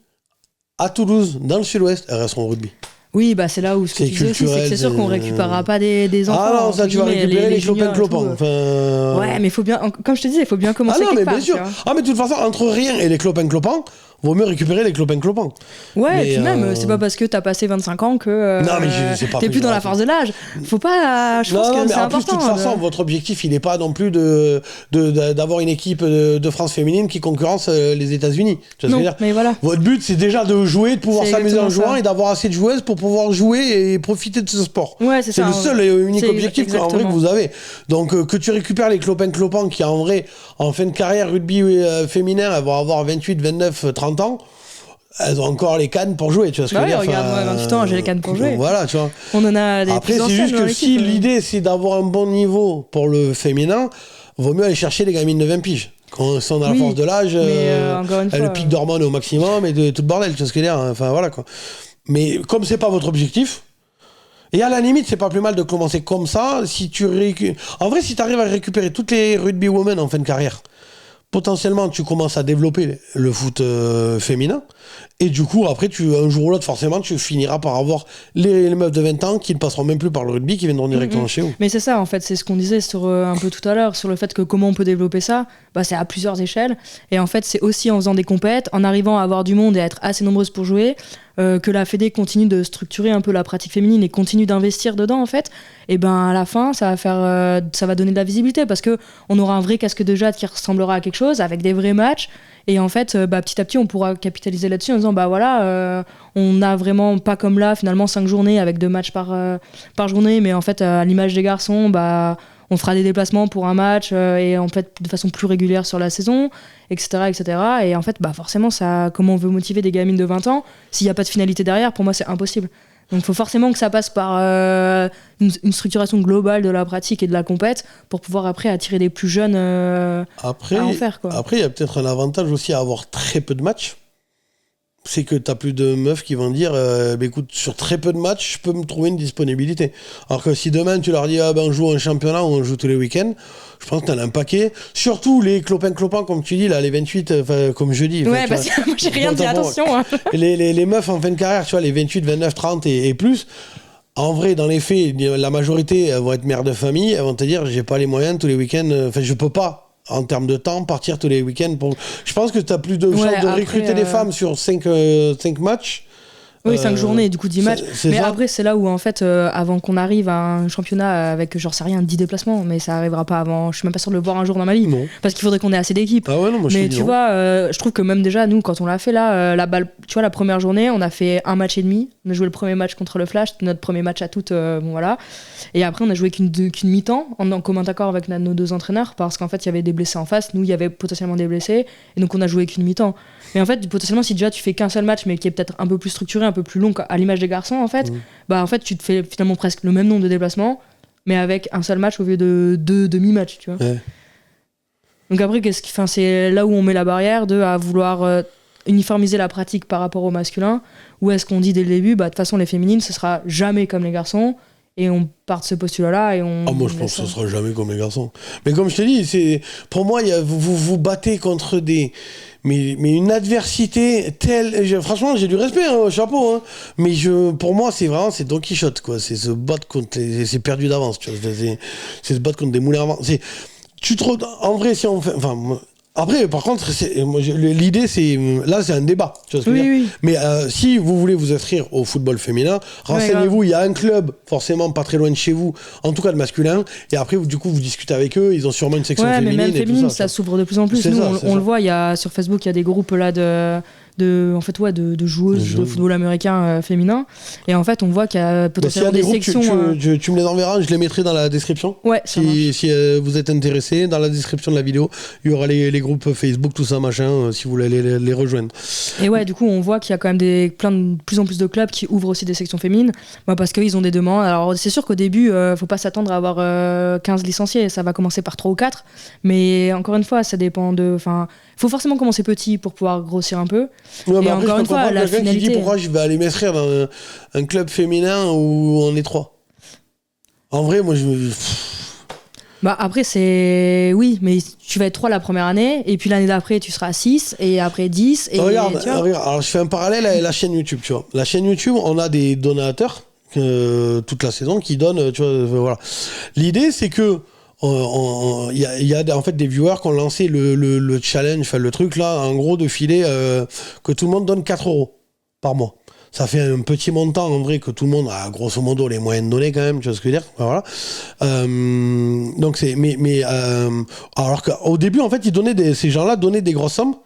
à Toulouse, dans le sud-ouest, elles resteront au rugby. Oui, bah c'est là où ce que C'est tu disais aussi, c'est que c'est sûr qu'on récupérera pas des enfants. Ah non, ça, entre tu vas guillemets, récupérer les juniors et clopins-clopants. tout. Enfin... Ouais, mais il faut bien, comme je te disais, il faut bien Ah commencer non, mais quelque part. bien sûr. tu vois. Ah, mais de toute façon, entre rien et les clopins-clopants, vaut mieux récupérer les clopins-clopants. Ouais, Mais, et puis même, c'est pas parce que t'as passé 25 ans que Non, mais c'est pas t'es plus dans la force de l'âge. Faut pas. Je pense Non, que mais c'est en plus, de important. toute façon, votre objectif, il n'est pas non plus d'avoir une équipe de France féminine qui concurrence les États-Unis. Tu vois ce que Non, je veux dire mais voilà. Votre but, c'est déjà de jouer, de pouvoir C'est s'amuser en exactement jouant ça. et d'avoir assez de joueuses pour pouvoir jouer et profiter de ce sport. Ouais, c'est ça. le seul et unique C'est objectif en vrai que exactement. vous avez. Donc, que tu récupères les clopins-clopants qui, en vrai, en fin de carrière rugby féminin, elles vont avoir 28, 29, 30 ans. Elles ont encore les cannes pour jouer, tu vois ce que Bah je veux oui, dire. regarde, moi, 28 ans, j'ai les cannes pour jouer. Voilà, tu vois. On en a des Après, plus c'est anciennes juste dans que si l'équipe. l'idée c'est d'avoir un bon niveau pour le féminin, vaut mieux aller chercher les gamines de 20 piges. Quand elles sont dans la Oui, force de l'âge, encore une fois, le pic d'hormones au maximum et de tout le bordel, tu vois ce que je veux dire. Enfin voilà quoi. Mais comme c'est pas votre objectif, et à la limite, c'est pas plus mal de commencer comme ça. Si tu En vrai, si tu arrives à récupérer toutes les rugby women en fin de carrière, potentiellement tu commences à développer le foot féminin. Et du coup, après, un jour ou l'autre, forcément, tu finiras par avoir les meufs de 20 ans qui ne passeront même plus par le rugby, qui viendront directement chez vous. Mais c'est ça, en fait, c'est ce qu'on disait sur, un peu tout à l'heure, sur le fait que comment on peut développer ça, bah, c'est à plusieurs échelles. Et en fait, c'est aussi en faisant des compètes, en arrivant à avoir du monde et à être assez nombreuses pour jouer, que la Fédé continue de structurer un peu la pratique féminine et continue d'investir dedans, en fait. Et ben à la fin, ça va donner de la visibilité parce que on aura un vrai casque de jade qui ressemblera à quelque chose, avec des vrais matchs. Et en fait, petit à petit, on pourra capitaliser là-dessus en disant, bah voilà, on a vraiment pas comme là, finalement, 5 journées avec 2 matchs par journée, mais en fait, à l'image des garçons, bah, on fera des déplacements pour un match et en fait, de façon plus régulière sur la saison, etc., etc. Et en fait, bah, forcément, comment on veut motiver des gamines de 20 ans, s'il n'y a pas de finalité derrière, pour moi, c'est impossible. Donc il faut forcément que ça passe par une structuration globale de la pratique et de la compète pour pouvoir après attirer les plus jeunes à en faire. Quoi. Après, il y a peut-être un avantage aussi à avoir très peu de matchs. C'est que tu as plus de meufs qui vont dire bah, écoute, sur très peu de matchs, je peux me trouver une disponibilité. Alors que si demain tu leur dis on joue un championnat ou on joue tous les week-ends, je pense que tu en as un paquet. Surtout les clopins-clopins, comme tu dis, là, les 28, comme je dis. Ouais, parce que moi j'ai rien dit, attention. Hein. Les meufs en fin de carrière, tu vois, les 28, 29, 30 et plus, En vrai, dans les faits, la majorité elles vont être mères de famille, elles vont te dire j'ai pas les moyens tous les week-ends, enfin je peux pas en termes de temps partir tous les week-ends. Je pense que tu as plus de chances de recruter des femmes sur 5 matchs. Oui, 5 journées, du coup 10 matchs. Mais ça. après, c'est là où, en fait, avant qu'on arrive à un championnat avec, j'en sais rien, 10 déplacements, mais ça arrivera pas avant. Je suis même pas sûr de le voir un jour dans ma vie. Non. Parce qu'il faudrait qu'on ait assez d'équipes. Ah ouais, non, moi, mais tu vois, je trouve que même déjà, nous, quand on l'a fait là, la balle, tu vois, la première journée, on a fait un match et demi. On a joué le premier match contre le Flash, notre premier match à toutes, bon voilà. Et après, on a joué qu'une mi-temps, en commun accord avec nos 2 entraîneurs, parce qu'en fait, il y avait des blessés en face. Nous, il y avait potentiellement des blessés. Et donc, on a joué qu'une mi-temps. Mais en fait, potentiellement, si déjà tu fais qu'un seul match, mais qui est peut-être un peu plus structuré, un peu plus long, à l'image des garçons, en fait, bah en fait, tu te fais finalement presque le même nombre de déplacements, mais avec un seul match au lieu de 2 demi-matchs, tu vois. Ouais. Donc après, c'est là où on met la barrière à vouloir uniformiser la pratique par rapport au masculin, ou est-ce qu'on dit dès le début, bah de toute façon, les féminines, ce sera jamais comme les garçons. Et on part de ce postulat-là et on... moi, je pense que ce sera jamais comme les garçons. Mais comme je te dis, pour moi, vous battez contre des... Mais une adversité telle... Franchement, j'ai du respect, chapeau. Hein. Mais pour moi, c'est Don Quichotte, quoi. C'est se battre contre... C'est perdu d'avance, tu vois. C'est se battre contre des moulins à vent. En vrai, si on fait... Enfin... Après, par contre, l'idée, c'est un débat. Tu vois ce que je veux dire ? Oui. Mais si vous voulez vous inscrire au football féminin, renseignez-vous. Il y a un club, forcément pas très loin de chez vous, en tout cas de masculin. Et après, du coup, vous discutez avec eux. Ils ont sûrement une section féminine. Mais même féminine, ça s'ouvre de plus en plus. Nous, on le voit. Sur Facebook, il y a des groupes là de joueuses de football américain féminin. Et en fait, on voit qu'il y a potentiellement des sections. Tu me les enverras, je les mettrai dans la description. Ouais. Si vous êtes intéressé, dans la description de la vidéo, il y aura les groupes Facebook, tout ça, machin, si vous voulez les rejoindre. Et ouais, du coup, on voit qu'il y a quand même de plus en plus de clubs qui ouvrent aussi des sections féminines, parce qu'ils ont des demandes. Alors, c'est sûr qu'au début, faut pas s'attendre à avoir 15 licenciés. Ça va commencer par 3 ou 4. Mais encore une fois, ça dépend de. Enfin, il faut forcément commencer petit pour pouvoir grossir un peu. Ouais, mais après, encore une fois, la finalité... qui dit pourquoi je vais aller m'inscrire dans un club féminin où on est 3. En vrai, moi, après, c'est... Oui, mais tu vas être 3 la première année, et puis l'année d'après, tu seras 6, et après 10, et... Regarde, alors je fais un parallèle avec la chaîne YouTube, tu vois. La chaîne YouTube, on a des donateurs toute la saison qui donnent, tu vois, voilà. L'idée, c'est que il y a en fait des viewers qui ont lancé le challenge, enfin le truc là, en gros de filer que tout le monde donne 4 € par mois. Ça fait un petit montant en vrai que tout le monde a grosso modo les moyens de donner quand même, tu vois ce que je veux dire, voilà. Donc c'est alors qu'au début en fait ces gens-là donnaient des grosses sommes.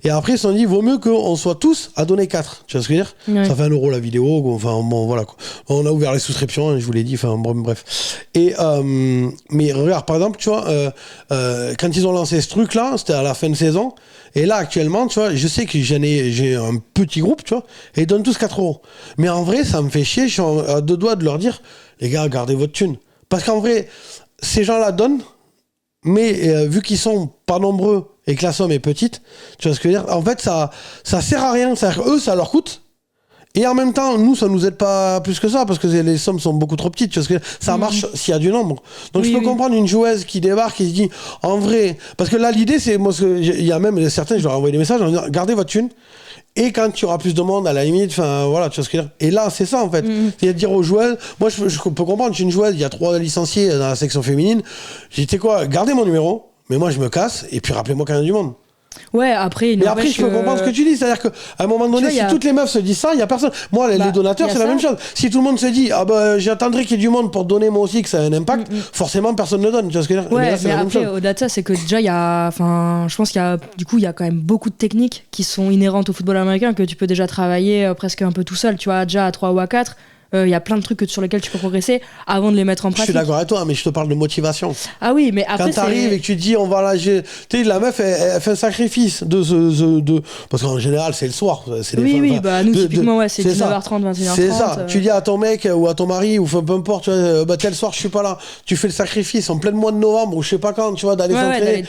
Et après, ils se sont dit, vaut mieux qu'on soit tous à donner 4. Tu vois ce que je veux dire ? Ouais. Ça fait 1 € la vidéo. Enfin, bon, voilà. Quoi. On a ouvert les souscriptions, hein, je vous l'ai dit. Enfin, bref. Et, mais regarde, par exemple, tu vois, quand ils ont lancé ce truc-là, c'était à la fin de saison. Et là, actuellement, tu vois, je sais que j'ai un petit groupe, tu vois, et ils donnent tous 4 €. Mais en vrai, ça me fait chier. Je suis à 2 doigts de leur dire, les gars, gardez votre thune. Parce qu'en vrai, ces gens-là donnent, mais vu qu'ils sont pas nombreux, et que la somme est petite, tu vois ce que je veux dire ? En fait, ça sert à rien. C'est-à-dire qu'eux, ça leur coûte. Et en même temps, nous, ça nous aide pas plus que ça, parce que les sommes sont beaucoup trop petites. Tu vois ce que je veux dire ? Ça marche s'il y a du nombre. Donc je peux comprendre une joueuse qui débarque et se dit, en vrai, parce que là, l'idée, c'est, moi, il y a même certains, je leur ai envoyé des messages en leur disant, gardez votre thune. Et quand tu auras plus de monde, à la limite, enfin voilà, tu vois ce que je veux dire. Et là, c'est ça en fait. C'est à dire aux joueuses, moi je peux comprendre, je suis une joueuse, il y a 3 licenciés dans la section féminine. J'ai dit, tu sais quoi, gardez mon numéro. Mais moi, je me casse, et puis rappelez-moi quand il y a du monde. Ouais, après... Mais après, je peux comprendre ce que tu dis. C'est-à-dire qu'à un moment donné, si toutes les meufs se disent ça, il n'y a personne. Moi, les donateurs, c'est la même chose. Si tout le monde se dit, ah bah, j'attendrai qu'il y ait du monde pour donner moi aussi, que ça a un impact, forcément, personne ne donne. Tu vois ce que je veux dire ? Ouais, mais après, au-delà de ça, c'est que déjà, je pense qu'il y a quand même beaucoup de techniques qui sont inhérentes au football américain que tu peux déjà travailler presque un peu tout seul. Tu vois, déjà à 3 ou à 4. Il y a plein de trucs sur lesquels tu peux progresser avant de les mettre en pratique. Je suis d'accord avec toi, mais je te parle de motivation. Ah oui, mais après, quand t'arrives et que tu te dis, on va là, tu sais, la meuf, elle fait un sacrifice parce qu'en général, c'est le soir. C'est nous, typiquement, c'est 19h30, 21h30. C'est ça. Tu dis à ton mec ou à ton mari, ou peu importe, tu vois, tel soir, je suis pas là. Tu fais le sacrifice en plein mois de novembre, ou je sais pas quand, tu vois, d'aller s'entraîner.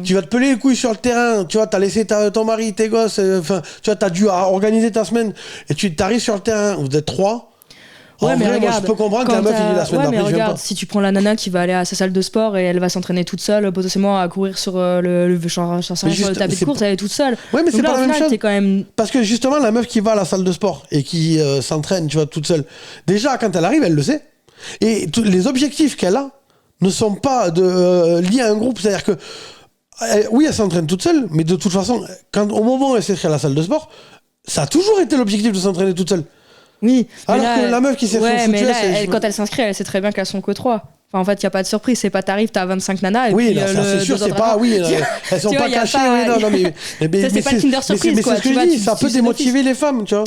Tu vas te peler les couilles sur le terrain, tu vois, t'as laissé ton mari, tes gosses, tu vois, t'as dû organiser ta semaine, et tu t'arrives sur le terrain, vous êtes 3. En mais vrai, moi, regarde, je peux comprendre que la meuf, il dit la semaine d'après, je viens regarde, pas. si tu prends la nana qui va aller à sa salle de sport et elle va s'entraîner toute seule, potentiellement à courir sur sur le tapis de course, elle est toute seule. Ouais, mais Donc c'est là, pas au la même final, chose. t'es quand même. Parce que justement, la meuf qui va à la salle de sport et qui s'entraîne, tu vois, toute seule, déjà, quand elle arrive, elle le sait. Et les objectifs qu'elle a ne sont pas liés à un groupe. C'est-à-dire que, oui, elle s'entraîne toute seule, mais de toute façon, au moment où elle s'inscrit à la salle de sport, ça a toujours été l'objectif de s'entraîner toute seule. Oui. Alors que la meuf qui s'est ouais, mais là, c'est... quand elle s'inscrit, elle sait très bien qu'elles sont que 3. Enfin, en fait, il n'y a pas de surprise. C'est pas t'arrives, t'as 25 nanas. Et oui, puis, non, ça, c'est sûr, c'est pas. Oui, elles sont pas cachées. Oui, non, mais c'est pas le Kinder Surprise, quoi. C'est ce que je dis, ça peut démotiver les femmes, tu vois.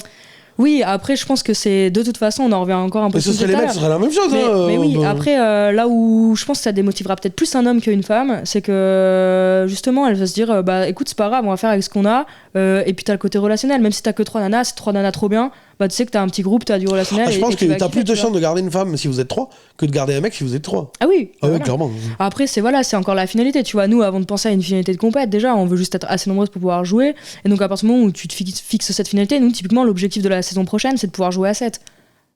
Oui, après, je pense que c'est de toute façon, on en revient encore un peu. Mais ce serait les mecs, ce serait la même chose. Mais oui, après, là où je pense que ça démotivera peut-être plus un homme qu'une femme, c'est que justement, elle va se dire, bah écoute, c'est pas grave, on va faire avec ce qu'on a. Et puis t'as le côté relationnel, même si t'as que 3 nanas, c'est 3 nanas trop bien. Bah tu sais que t'as un petit groupe, t'as du relationnel. Je pense que t'as plus de chances de garder une femme si vous êtes 3 que de garder un mec si vous êtes 3. Ah oui. Ah oui, clairement. Après, c'est encore la finalité. Tu vois, nous, avant de penser à une finalité de compète, déjà, on veut juste être assez nombreuses pour pouvoir jouer. Et donc, à partir du moment où tu te fixes cette finalité, nous, typiquement, l'objectif de la saison prochaine, c'est de pouvoir jouer à 7.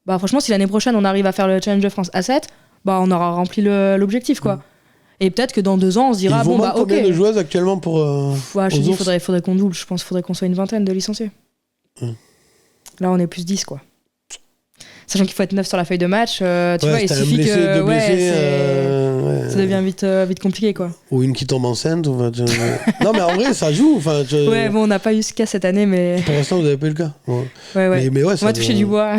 Bah, franchement, si l'année prochaine, on arrive à faire le Challenge de France à 7, bah, on aura rempli l'objectif, quoi. Et peut-être que dans 2 ans, on se dira, bon, bah, ok. Combien de joueuses actuellement pour. Ouais, je te dis, faudrait qu'on double. Je pense qu'il faudrait qu'on soit une vingtaine de licenciés. Là, on est plus 10, quoi. Sachant qu'il faut être 9 sur la feuille de match, tu vois, il suffit blessé, que blessés, ça devient vite compliqué, quoi. Ou une qui tombe enceinte. Non, mais en vrai, ça joue. Ouais, bon, on n'a pas eu ce cas cette année, mais. Pour l'instant, vous n'avez pas eu le cas. Ouais. Mais ouais, on va toucher du bois.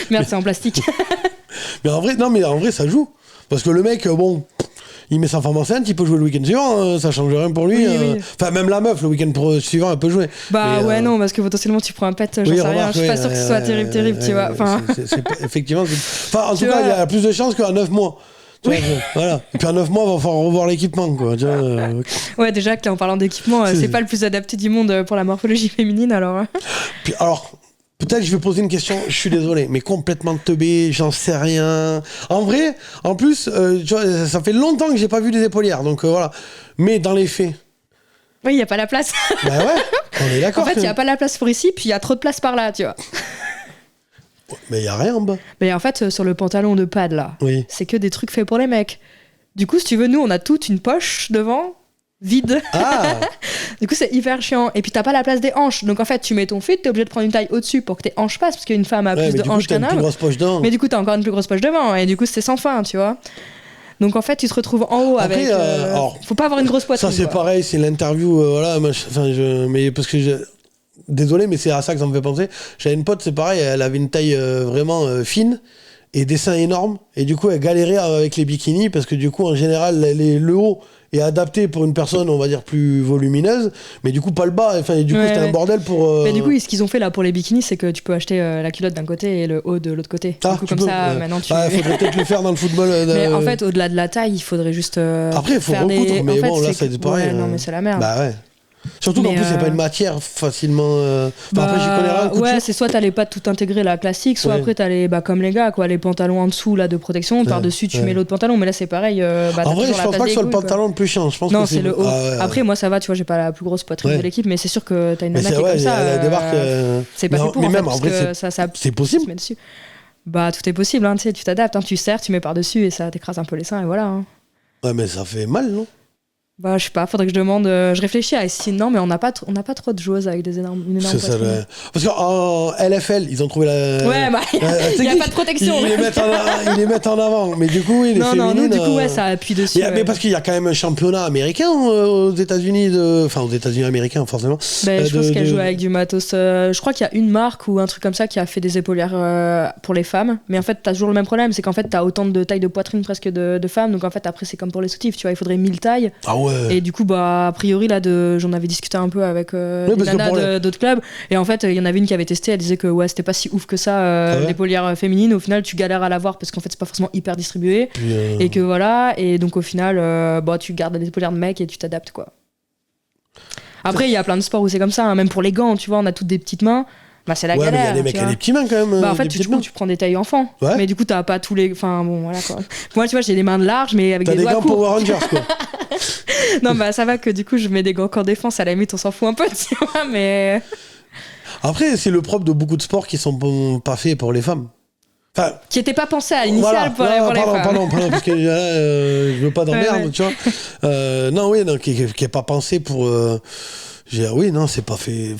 Merde, c'est en plastique. mais en vrai, ça joue. Parce que le mec, bon. Il met sa femme enceinte, il peut jouer le week-end suivant, ça change rien pour lui. Oui. Enfin, même la meuf, le week-end suivant, elle peut jouer. Bah mais, non, parce que potentiellement tu prends un pet, j'en sais rien. Je suis pas sûr que ce soit terrible, tu vois. Enfin... Effectivement, en tout cas, il y a plus de chances qu'à 9 mois. Voilà. Et puis à 9 mois, on va falloir revoir l'équipement, quoi. Ouais, déjà que là, en parlant d'équipement, c'est pas le plus adapté du monde pour la morphologie féminine, alors. Puis, alors. Peut-être je vais poser une question, je suis désolé, mais complètement teubé, j'en sais rien. En vrai, en plus, tu vois, ça fait longtemps que j'ai pas vu des épaulières, donc voilà. Mais dans les faits. Oui, il n'y a pas la place. Bah ouais, on est d'accord. En fait, il n'y a pas la place pour ici, puis il y a trop de place par là, tu vois. Mais il n'y a rien en bas. Mais en fait, sur le pantalon de pad, là, c'est que des trucs faits pour les mecs. Du coup, si tu veux, nous, on a toute une poche devant. Vide. Ah. Du coup, c'est hyper chiant. Et puis, t'as pas la place des hanches. Donc, en fait, tu mets ton fit, t'es obligé de prendre une taille au-dessus pour que tes hanches passent, parce qu'une femme a plus de hanches qu'un homme. Mais du coup, t'as encore une plus grosse poche devant. Et du coup, c'est sans fin, tu vois. Donc, en fait, tu te retrouves en haut avec. Alors, faut pas avoir une grosse poitrine. Ça, c'est pareil, c'est l'interview. Voilà, mais parce que désolé, mais c'est à ça que ça me fait penser. J'avais une pote, c'est pareil, elle avait une taille vraiment fine et des seins énormes. Et du coup, elle galérait avec les bikinis parce que du coup, en général, le haut est adapté pour une personne, on va dire, plus volumineuse, mais du coup pas le bas. Enfin, et du coup, c'était un bordel pour. Mais du coup, ce qu'ils ont fait là pour les bikinis, c'est que tu peux acheter la culotte d'un côté et le haut de l'autre côté. Ah, du coup, comme ça, maintenant tu. Il faudrait peut-être le faire dans le football. Mais en fait, au-delà de la taille, il faudrait juste. Après, il faut recoudre, mais bon, là, c'est pareil. Non, mais c'est la merde. Bah ouais. Surtout qu'en plus, c'est pas une matière facilement. Après, j'y connais rien. Ouais, c'est soit t'as les pattes tout intégrées, la classique, soit après t'as les. Comme les gars, quoi, les pantalons en dessous là, de protection, par-dessus tu mets l'autre pantalon, mais là c'est pareil. En vrai, je pense pas que ce soit le pantalon le plus chiant. Je pense non, que c'est le haut. Après, moi ça va, tu vois, j'ai pas la plus grosse poitrine de l'équipe, mais c'est sûr que t'as une nana qui est comme ça. Elle débarque. C'est pas fait pour, mais même en vrai, c'est possible. Bah, tout est possible, tu sais, tu t'adaptes, tu serres, tu mets par-dessus et ça t'écrase un peu les seins et voilà. Ouais, mais ça fait mal, non? Bah, je sais pas, faudrait que je demande. Je réfléchis à si non, mais on n'a pas trop de joueuses avec une énorme poitrine. Parce qu'en LFL, ils ont trouvé la. Ouais, bah, il n'y a pas de protection. Ils les mettent en avant. Mais du coup, les féminines. Non, nous, du coup, ça appuie dessus. Mais parce qu'il y a quand même un championnat américain aux États-Unis. Enfin, aux États-Unis américains, forcément. Je pense qu'elle joue avec du matos. Je crois qu'il y a une marque ou un truc comme ça qui a fait des épaulières pour les femmes. Mais en fait, t'as toujours le même problème. C'est qu'en fait, t'as autant de tailles de poitrine presque de femmes. Donc en fait, après, c'est comme pour les soutifs. Tu vois, il faudrait 1000 tailles. Ah ouais. Et du coup, bah, a priori, là, j'en avais discuté un peu avec des nanas d'autres clubs. Et en fait, il y en avait une qui avait testé. Elle disait que ouais, c'était pas si ouf que ça, l'épaulière féminine. Au final, tu galères à l'avoir parce qu'en fait, c'est pas forcément hyper distribué. Et que voilà. Et donc, au final, bah, tu gardes les épaulières de mec et tu t'adaptes, quoi. Après, il y a plein de sports où c'est comme ça. Hein. Même pour les gants, tu vois, on a toutes des petites mains. Bah, c'est la galère. Mais il y a des mecs qui ont des petits mains quand même. Bah, en fait, du coup, tu prends des tailles enfants. Ouais. Mais du coup, t'as pas tous les. Enfin, bon, voilà quoi. Moi, tu vois, j'ai des mains larges, mais avec des doigts courts. T'as des gants Power Rangers, quoi. Non, bah, ça va que du coup, je mets des gants en défense. À la limite, on s'en fout un peu, tu vois, mais. Après, c'est le propre de beaucoup de sports qui sont pas faits pour les femmes. Enfin, qui n'était pas pensé à l'initial pour les femmes. Pardon, parce que je veux pas d'emmerde, tu vois. Non, qui est pas pensé pour. Oui, non, c'est pas fait.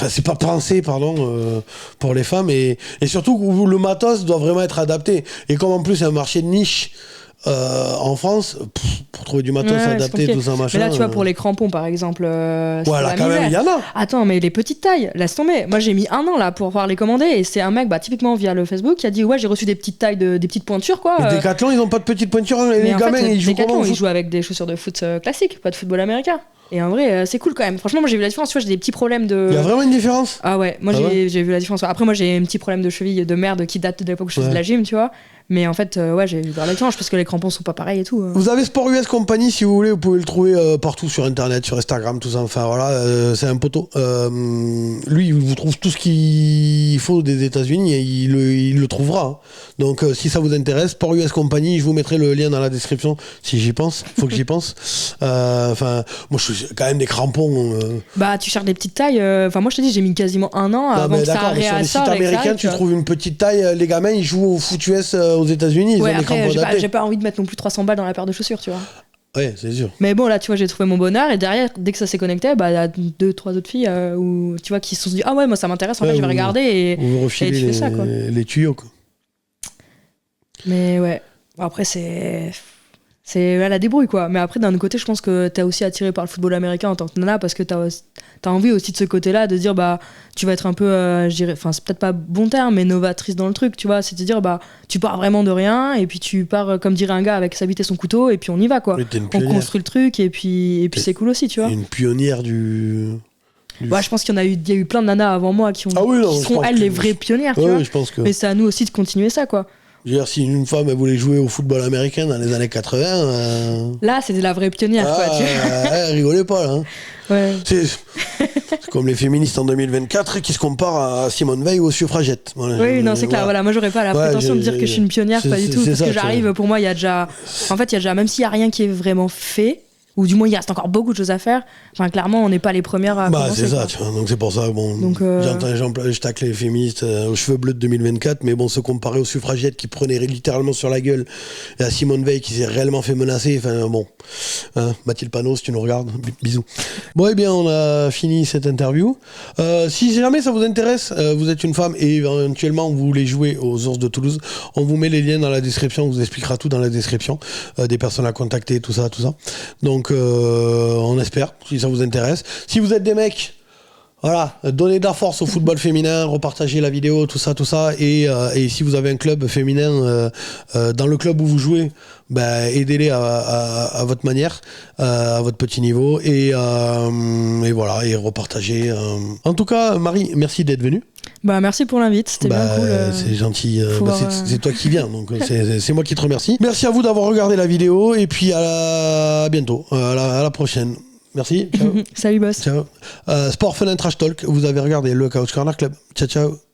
C'est pas pensé, pardon, pour les femmes et surtout où le matos doit vraiment être adapté. Et comme en plus c'est un marché de niche. En France, pour trouver du matos adapté, tout ça, machin. Mais là, tu vois, pour les crampons, par exemple. Voilà, quand même, il y en a. Attends, mais les petites tailles, laisse tomber. Moi, j'ai mis 1 an là pour pouvoir les commander et c'est un mec, typiquement via le Facebook, qui a dit ouais, j'ai reçu des petites tailles, des petites pointures, quoi. Mais Decathlon, ils ont pas de petites pointures. Les gamins, ils jouent comment? Ils jouent avec des chaussures de foot classiques, pas de football américain. Et en vrai, c'est cool quand même. Franchement, moi j'ai vu la différence. Tu vois, j'ai des petits problèmes de. Il y a vraiment une différence? Ah ouais, moi j'ai vu la différence. Après, moi j'ai un petit problème de cheville de merde qui date de l'époque où je faisais de la gym, tu vois. Mais en fait, j'ai vu la différence parce que les crampons sont pas pareils et tout. Vous avez Sport US Company, si vous voulez, vous pouvez le trouver partout sur internet, sur Instagram, tout ça. Enfin voilà, c'est un poteau. Lui, il vous trouve tout ce qu'il faut des États-Unis et il le trouvera. Hein. Donc si ça vous intéresse, Sport US Company, je vous mettrai le lien dans la description si j'y pense. Faut que j'y pense. Enfin, moi je suis quand même des crampons. Tu cherches des petites tailles. Enfin, moi je te dis, j'ai mis quasiment 1 an avant que ça réassort. Sur les sites américains, tu trouves une petite taille. Les gamins, ils jouent au foot US aux États-Unis, ils ont des crampons adaptés. J'ai pas envie de mettre non plus 300 balles dans la paire de chaussures, tu vois. Ouais, c'est sûr. Mais bon, là, tu vois, j'ai trouvé mon bonheur et derrière, dès que ça s'est connecté, il y a 2-3 autres filles où, tu vois, qui se sont dit ah ouais, moi ça m'intéresse, en fait, je vais regarder et tu fais ça, quoi. Les tuyaux, quoi. Mais ouais, après c'est à la débrouille, quoi. Mais après, d'un autre côté, je pense que t'es aussi attiré par le football américain en tant que nana parce que t'as envie aussi de ce côté-là de dire tu vas être un peu je dirais, enfin c'est peut-être pas bon terme, mais novatrice dans le truc, tu vois, c'est de dire tu pars vraiment de rien et puis tu pars, comme dirait un gars, avec sa bite et son couteau et puis on y va, quoi. On construit le truc et puis c'est cool aussi, tu vois. Une pionnière du... Ouais, je pense qu'il y a eu plein de nanas avant moi qui seront elles les vraies pionnières, tu vois. Je pense que... Mais c'est à nous aussi de continuer ça, quoi. Je veux dire, si une femme elle voulait jouer au football américain dans les années 80... Là, c'était la vraie pionnière, quoi. Elle rigolait pas, là. Hein. Ouais. C'est comme les féministes en 2024 qui se comparent à Simone Veil ou aux suffragettes. Voilà. Oui, non, c'est clair. Voilà, moi, j'aurais pas la prétention de dire que je suis une pionnière, pas du tout. Parce que j'arrive, pour moi, il y a déjà... En fait, il y a déjà... Même s'il y a rien qui est vraiment fait... ou du moins il reste encore beaucoup de choses à faire. Enfin, clairement, on n'est pas les premières à commencer. C'est ça, tu vois. Donc c'est pour ça, bon, je tacle les féministes aux cheveux bleus de 2024, mais bon, se comparer aux suffragettes qui prenaient littéralement sur la gueule et à Simone Veil qui s'est réellement fait menacer, enfin bon, Mathilde Panot, si tu nous regardes, bisous. Bon, eh bien, on a fini cette interview. Si jamais ça vous intéresse, vous êtes une femme et éventuellement vous voulez jouer aux Ours de Toulouse, on vous met les liens dans la description, on vous expliquera tout dans la description, des personnes à contacter, tout ça. Donc on espère, si ça vous intéresse. Si vous êtes des mecs, voilà, donnez de la force au football féminin, repartagez la vidéo, tout ça. Et si vous avez un club féminin dans le club où vous jouez, aidez-les à votre manière, à votre petit niveau. Et voilà, et repartagez. En tout cas, Marie, merci d'être venue. Merci pour l'invite, c'était bien cool. C'est gentil, c'est toi qui viens, donc c'est moi qui te remercie. Merci à vous d'avoir regardé la vidéo et puis à bientôt, à la prochaine. Merci, ciao. Salut boss. Ciao. Sport Fun and Trash Talk, vous avez regardé le Couch Corner Club. Ciao.